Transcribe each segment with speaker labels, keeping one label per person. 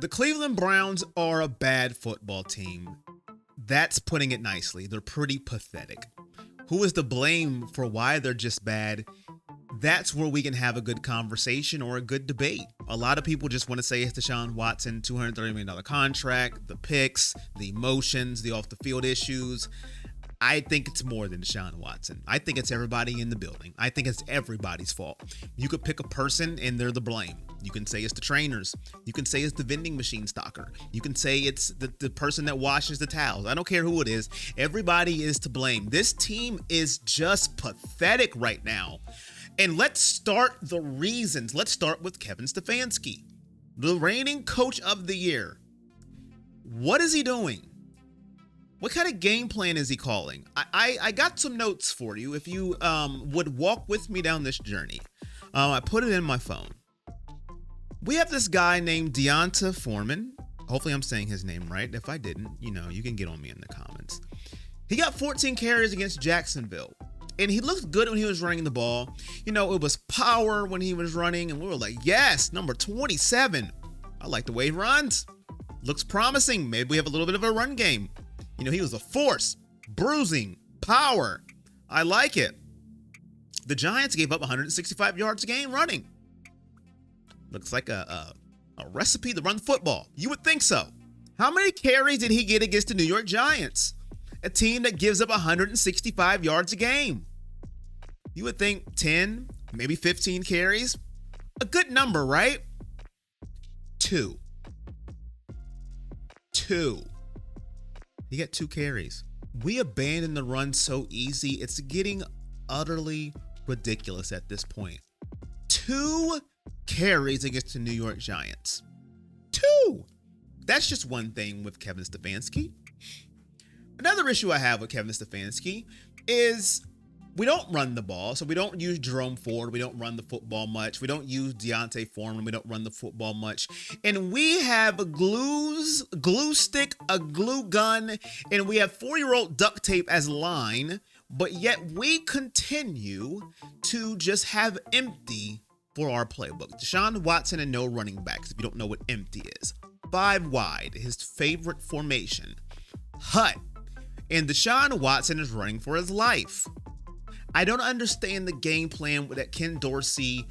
Speaker 1: The Cleveland Browns are a bad football team. That's putting it nicely. They're pretty pathetic. Who is to blame for why they're just bad? That's where we can have a good conversation or a good debate. A lot of people just want to say it's Deshaun Watson, $230 million contract, the picks, the emotions, the off the field issues. I think it's more than Deshaun Watson. I think it's everybody in the building. I think it's everybody's fault. You could pick a person and they're the blame. You can say it's the trainers. You can say it's the vending machine stocker. You can say it's the person that washes the towels. I don't care who it is. Everybody is to blame. This team is just pathetic right now. And let's start the reasons. Let's start with Kevin Stefanski, the reigning coach of the year. What is he doing? What kind of game plan is he calling? I got some notes for you if you would walk with me down this journey. I put it in my phone. We have this guy named D'Onta Foreman. Hopefully I'm saying his name right. If I didn't, you can get on me in the comments. He got 14 carries against Jacksonville. And he looked good when he was running the ball. It was power when he was running. And we were like, yes, number 27. I like the way he runs. Looks promising. Maybe we have a little bit of a run game. He was a force, bruising, power. I like it. The Giants gave up 165 yards a game running. Looks like a recipe to run football. You would think so. How many carries did he get against the New York Giants? A team that gives up 165 yards a game. You would think 10, maybe 15 carries. A good number, right? Two. He got 2 carries. We abandoned the run so easy. It's getting utterly ridiculous at this point. 2 carries against the New York Giants. 2. That's just one thing with Kevin Stefanski. Another issue I have with Kevin Stefanski is we don't run the ball. So we don't use Jerome Ford. We don't run the football much. We don't use D'Onta Foreman. We don't run the football much. And we have a glue stick, a glue gun, and we have 4-year-old duct tape as line. But yet we continue to just have empty for our playbook. Deshaun Watson and no running backs, if you don't know what empty is. 5 wide, his favorite formation. Hut. And Deshaun Watson is running for his life. I don't understand the game plan that Ken Dorsey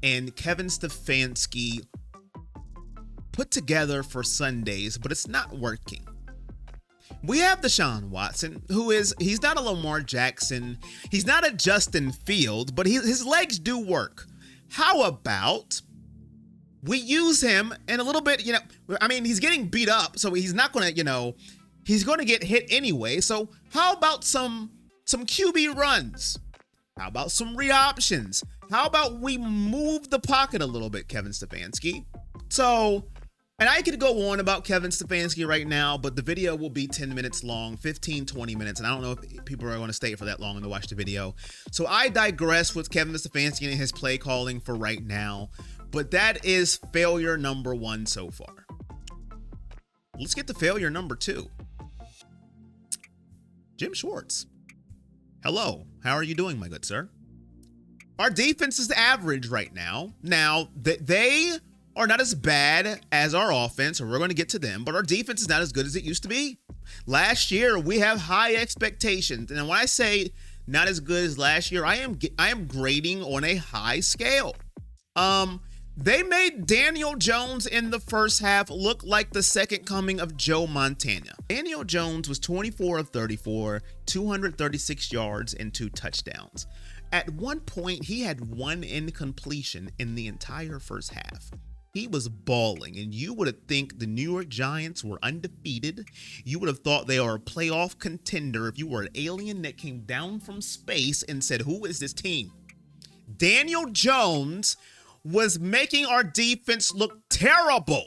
Speaker 1: and Kevin Stefanski put together for Sundays, but it's not working. We have Deshaun Watson, he's not a Lamar Jackson. He's not a Justin Fields, but his legs do work. How about we use him and a little bit, he's getting beat up, so he's not going to, he's going to get hit anyway. So how about some QB runs? How about some read options? How about we move the pocket a little bit, Kevin Stefanski? So, and I could go on about Kevin Stefanski right now, but the video will be 10 minutes long, 15, 20 minutes. And I don't know if people are going to stay for that long to watch the video. So I digress with Kevin Stefanski and his play calling for right now. But that is failure number 1 so far. Let's get to failure number 2. Jim Schwartz. Hello, how are you doing, my good sir? Our defense is average right now. Now, they are not as bad as our offense, and we're going to get to them, but our defense is not as good as it used to be. Last year, we have high expectations, and when I say not as good as last year, I am grading on a high scale. They made Daniel Jones in the first half look like the second coming of Joe Montana. Daniel Jones was 24 of 34, 236 yards and 2 touchdowns. At one point, he had 1 incompletion in the entire first half. He was balling, and you would have think the New York Giants were undefeated. You would have thought they are a playoff contender if you were an alien that came down from space and said, who is this team? Daniel Jones was making our defense look terrible.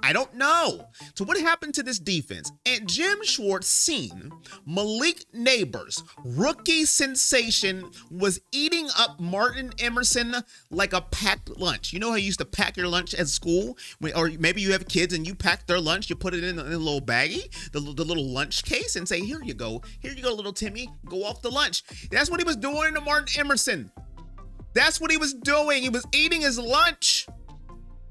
Speaker 1: I don't know. So what happened to this defense? And Jim Schwartz seen Malik Neighbors, rookie sensation, was eating up Martin Emerson like a packed lunch. You know how you used to pack your lunch at school? Or maybe you have kids and you pack their lunch, you put it in a little baggie, the little lunch case, and say, here you go, little Timmy, go off the lunch. That's what he was doing to Martin Emerson. That's what he was doing. He was eating his lunch.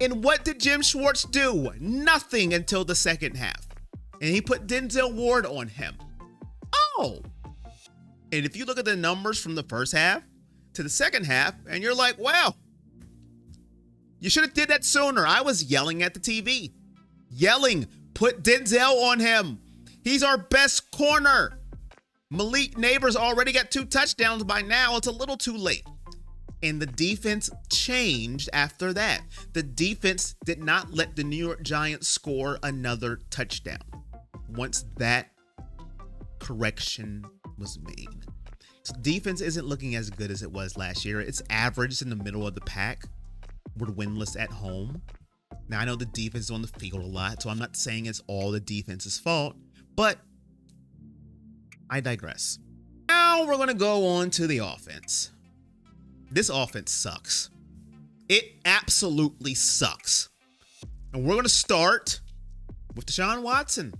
Speaker 1: And what did Jim Schwartz do? Nothing until the second half. And he put Denzel Ward on him. Oh. And if you look at the numbers from the first half to the second half, and you're like, wow, you should have did that sooner. I was yelling at the TV. Yelling, put Denzel on him. He's our best corner. Malik Neighbors already got 2 touchdowns by now. It's a little too late. And the defense changed after that. The defense did not let the New York Giants score another touchdown once that correction was made. So defense isn't looking as good as it was last year. It's average. It's in the middle of the pack. We're winless at home. Now, I know the defense is on the field a lot, so I'm not saying it's all the defense's fault, but I digress. Now we're going to go on to the offense. This offense sucks. It absolutely sucks. And we're going to start with Deshaun Watson.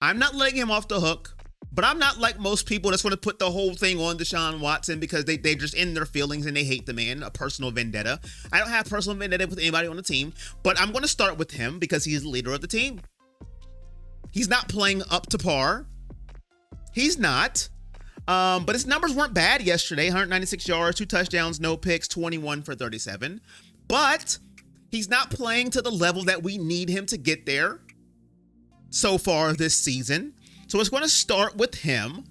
Speaker 1: I'm not letting him off the hook, but I'm not like most people that's going to put the whole thing on Deshaun Watson because they're just in their feelings and they hate the man, a personal vendetta. I don't have personal vendetta with anybody on the team, but I'm going to start with him because he's the leader of the team. He's not playing up to par. He's not. But his numbers weren't bad yesterday. 196 yards, 2 touchdowns, no picks, 21 for 37. But he's not playing to the level that we need him to get there so far this season. So it's going to start with him.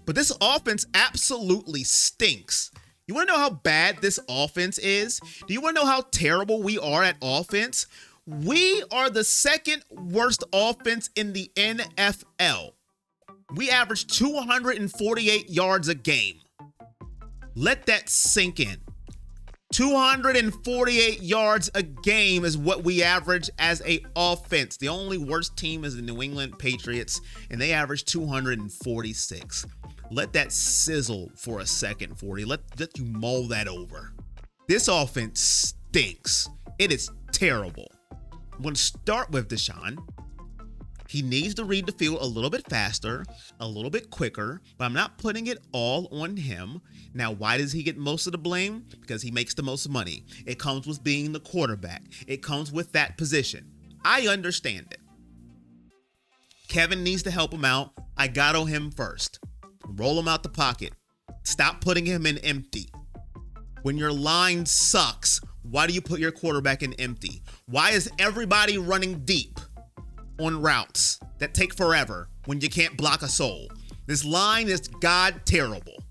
Speaker 1: But this offense absolutely stinks. You want to know how bad this offense is? Do you want to know how terrible we are at offense? We are the second worst offense in the NFL. We average 248 yards a game. Let that sink in. 248 yards a game is what we average as an offense. The only worst team is the New England Patriots, and they average 246. Let that sizzle for a second, 40. Let you mull that over. This offense stinks. It is terrible. I'm going to start with Deshaun. He needs to read the field a little bit faster, a little bit quicker, but I'm not putting it all on him. Now, why does he get most of the blame? Because he makes the most money. It comes with being the quarterback. It comes with that position. I understand it. Kevin needs to help him out. I got on him first. Roll him out the pocket. Stop putting him in empty. When your line sucks, why do you put your quarterback in empty? Why is everybody running deep on routes that take forever when you can't block a soul? This line is god terrible.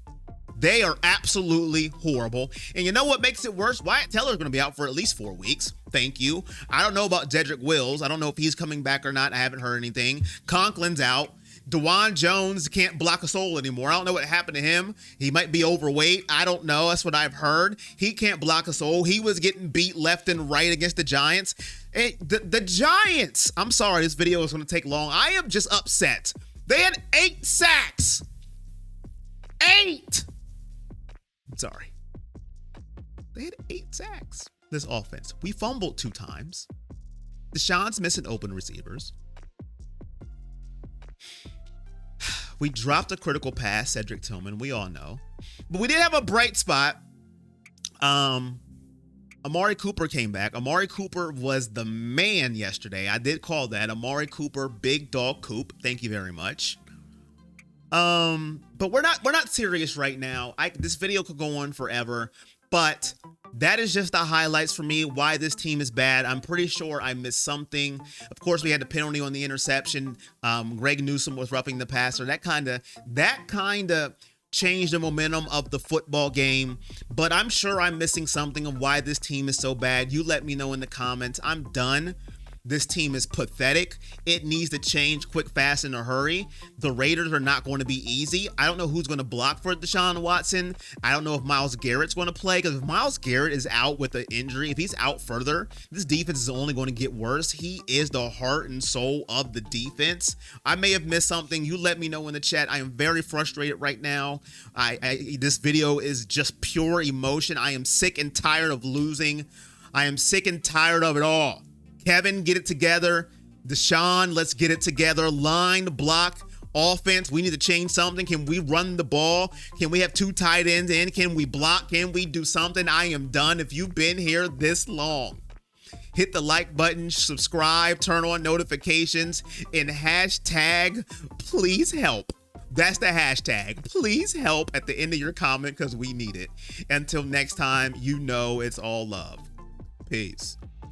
Speaker 1: They are absolutely horrible. And you know what makes it worse? Wyatt Teller's going to be out for at least 4 weeks. Thank you. I don't know about Jedrick Wills. I don't know if he's coming back or not. I haven't heard anything. Conklin's out. DeJuan Jones can't block a soul anymore. I don't know what happened to him. He might be overweight. I don't know. That's what I've heard. He can't block a soul. He was getting beat left and right against the Giants. The Giants, I'm sorry, this video is going to take long. I am just upset. They had 8 sacks. 8. Sorry. They had 8 sacks. This offense. We fumbled 2 times. Deshaun's missing open receivers. We dropped a critical pass, Cedric Tillman, we all know. But we did have a bright spot. Amari Cooper came back. Amari Cooper was the man yesterday. I did call that. Amari Cooper, big dog Coop. Thank you very much. But we're not serious right now. This video could go on forever, but that is just the highlights for me, why this team is bad. I'm pretty sure I missed something. Of course, we had the penalty on the interception. Greg Newsome was roughing the passer. That kind of changed the momentum of the football game. But I'm sure I'm missing something of why this team is so bad. You let me know in the comments. I'm done. This team is pathetic. It needs to change quick, fast, in a hurry. The Raiders are not going to be easy. I don't know who's going to block for Deshaun Watson. I don't know if Myles Garrett's going to play, because if Myles Garrett is out with an injury, if he's out further, this defense is only going to get worse. He is the heart and soul of the defense. I may have missed something. You let me know in the chat. I am very frustrated right now. This video is just pure emotion. I am sick and tired of losing. I am sick and tired of it all. Kevin, get it together. Deshaun, let's get it together. Line, block, offense, we need to change something. Can we run the ball? Can we have 2 tight ends in? Can we block? Can we do something? I am done. If you've been here this long, hit the like button, subscribe, turn on notifications, and hashtag please help. That's the hashtag. Please help at the end of your comment because we need it. Until next time, you know it's all love. Peace.